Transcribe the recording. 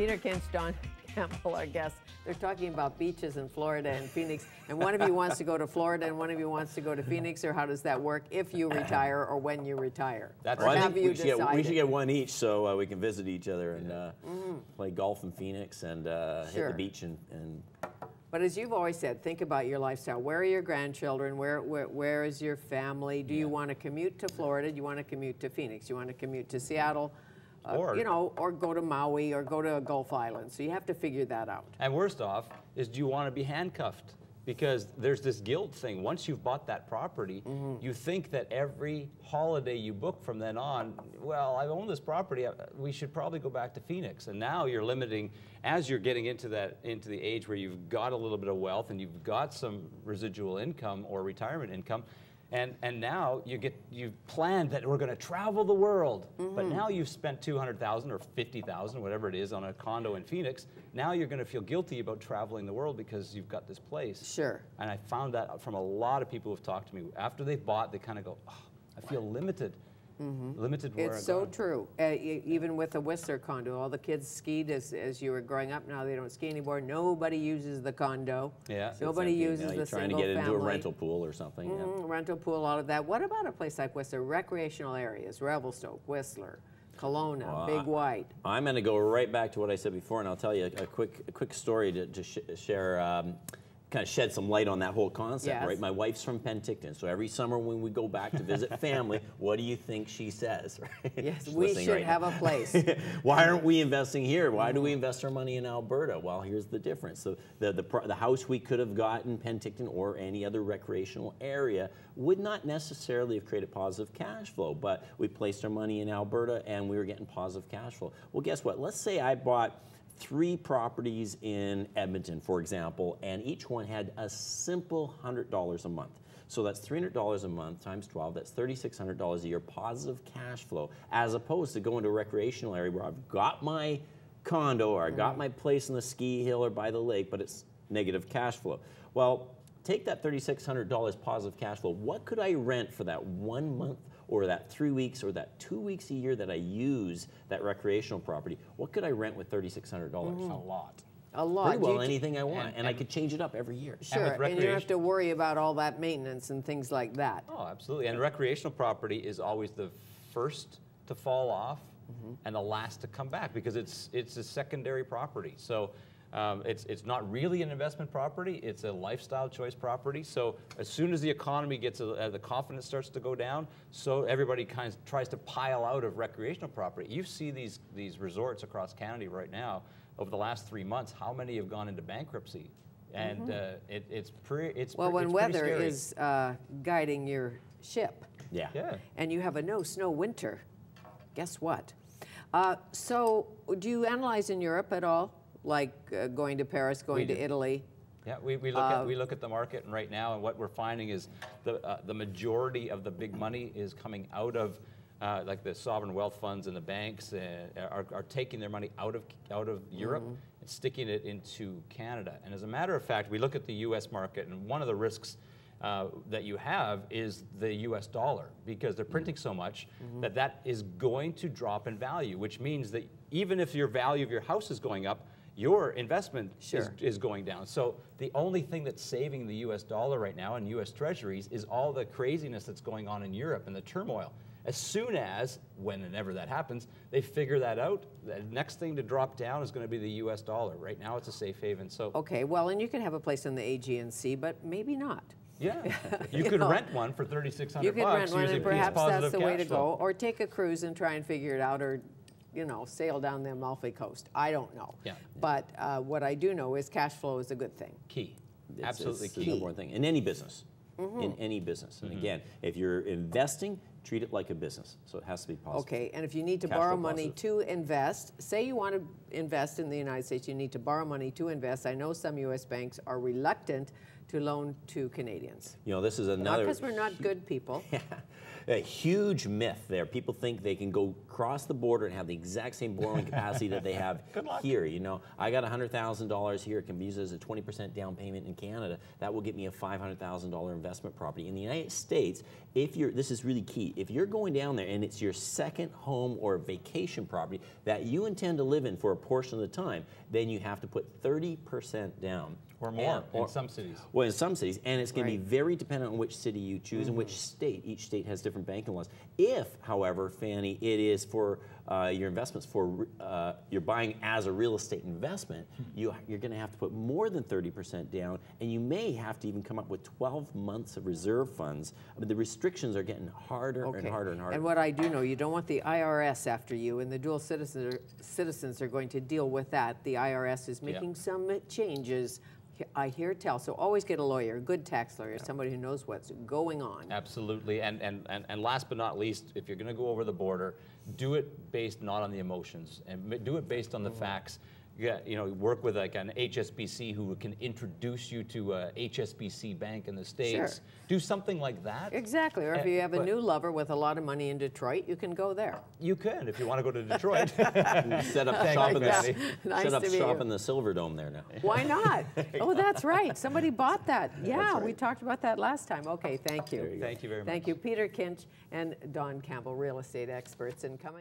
Peter Kinch, Don Campbell, our guests. They're talking about beaches in Florida and Phoenix. And one of you wants to go to Florida and one of you wants to go to Phoenix, or how does that work if you retire or when you retire? That's or have you we decided? should get one each so we can visit each other and play golf in Phoenix and hit the beach and. But as you've always said, think about your lifestyle. Where are your grandchildren? Where is your family? Do you want to commute to Florida? Do you want to commute to Phoenix? Do you want to commute to Seattle? You know, or go to Maui or go to a Gulf Island. So you have to figure that out. And worst off is, do you want to be handcuffed? Because there's this guilt thing. Once you've bought that property, you think that every holiday you book from then on, well, I own this property, we should probably go back to Phoenix. And now you're limiting, as you're getting into the age where you've got a little bit of wealth and you've got some residual income or retirement income, and now you've planned that we're going to travel the world, but now you've spent $200,000 or $50,000, whatever it is, on a condo in Phoenix. Now you're going to feel guilty about traveling the world because you've got this place. Sure. And I found that from a lot of people who've talked to me. After they've bought, they kind of go, oh, I feel limited. Limited where It's so true. Even with the Whistler condo, all the kids skied as you were growing up. Now they don't ski anymore. Nobody uses the condo. Yeah. Nobody uses the single family. Trying to get into a rental pool or something. Rental pool, all of that. What about a place like Whistler? Recreational areas, Revelstoke, Whistler, Kelowna, Big White. I'm going to go right back to what I said before, and I'll tell you a quick story to share. Kind of shed some light on that whole concept, right? My wife's from Penticton, so every summer when we go back to visit family, what do you think she says? Right? Yes, we should have a place. Why aren't we investing here? Why do we invest our money in Alberta? Well, here's the difference. So the house we could have gotten in Penticton or any other recreational area would not necessarily have created positive cash flow, but we placed our money in Alberta and we were getting positive cash flow. Well, guess what? Let's say I bought 3 properties in Edmonton, for example, and each one had a simple $100 a month. So that's $300 a month times 12, that's $3,600 a year positive cash flow, as opposed to going to a recreational area where I've got my condo or I got my place in the ski hill or by the lake, but it's negative cash flow. Well, take that $3,600 positive cash flow. What could I rent for that 1 month or that 3 weeks or that 2 weeks a year that I use that recreational property? What could I rent with $3,600? A lot. A lot. Pretty well anything I want, and I could change it up every year. Sure, and you don't have to worry about all that maintenance and things like that. Oh, absolutely. And recreational property is always the first to fall off and the last to come back because it's a secondary property. So it's not really an investment property, it's a lifestyle choice property. So as soon as the economy gets, the confidence starts to go down, so everybody kind of tries to pile out of recreational property. You see these resorts across Canada right now, over the last 3 months, how many have gone into bankruptcy? And it's when weather is guiding your ship. Yeah. And you have a no snow winter, guess what? So do you analyze in Europe at all? Like going to Paris, going to Italy? Yeah, we look at the market, and right now, and what we're finding is the majority of the big money is coming out of like the sovereign wealth funds and the banks are taking their money out of Europe and sticking it into Canada. And as a matter of fact, we look at the U.S. market, and one of the risks that you have is the U.S. dollar, because they're printing so much that is going to drop in value, which means that even if your value of your house is going up, your investment is going down. So the only thing that's saving the U.S. dollar right now and U.S. treasuries is all the craziness that's going on in Europe and the turmoil. As soon as, whenever that happens, they figure that out, the next thing to drop down is going to be the U.S. dollar. Right now it's a safe haven. So okay, well, and you can have a place in the Aegean Sea, but maybe not. Yeah, you could rent one for $3,600. You could rent one, and perhaps that's the way to go. Or take a cruise and try and figure it out, or sail down the Amalfi Coast. I don't know. Yeah. But what I do know is cash flow is a good thing. Key. Absolutely key. It's the number one thing in any business. In any business. And again, if you're investing, treat it like a business. So it has to be positive. Okay, and if you need to borrow money to invest, say you want to invest in the United States, you need to borrow money to invest. I know some U.S. banks are reluctant to loan to Canadians. This is another... Not because we're not good people. A huge myth there. People think they can go cross the border and have the exact same borrowing capacity that they have here. You know, I got $100,000 here. It can be used as a 20% down payment in Canada. That will get me a $500,000 investment property. In the United States, if you're, this is really key, if you're going down there and it's your second home or vacation property that you intend to live in for a portion of the time, then you have to put 30% down. Or more in some cities. Well, in some cities, and it's going to be very dependent on which city you choose and which state. Each state has different banking laws. If, however, Fanny, it is for your investments for you're buying as a real estate investment, you're going to have to put more than 30% down, and you may have to even come up with 12 months of reserve funds. I mean, the restrictions are getting harder and harder and harder. And what I do know, you don't want the IRS after you, and the dual citizens are going to deal with that. The IRS is making some changes. I hear tell. So always get a lawyer, a good tax lawyer, somebody who knows what's going on. Absolutely. And last but not least, if you're going to go over the border, do it based not on the emotions, and do it based on the facts. You know, work with like an HSBC who can introduce you to a HSBC bank in the States. Sure. Do something like that. Exactly. Or if you have a new lover with a lot of money in Detroit, you can go there. You can if you want to go to Detroit. Set up shop in the Nice in the Silver Dome there now. Why not? Oh, that's right. Somebody bought that. Yeah, we talked about that last time. Okay, thank you. Thank you very much. Thank you, Peter Kinch and Don Campbell, real estate experts. And coming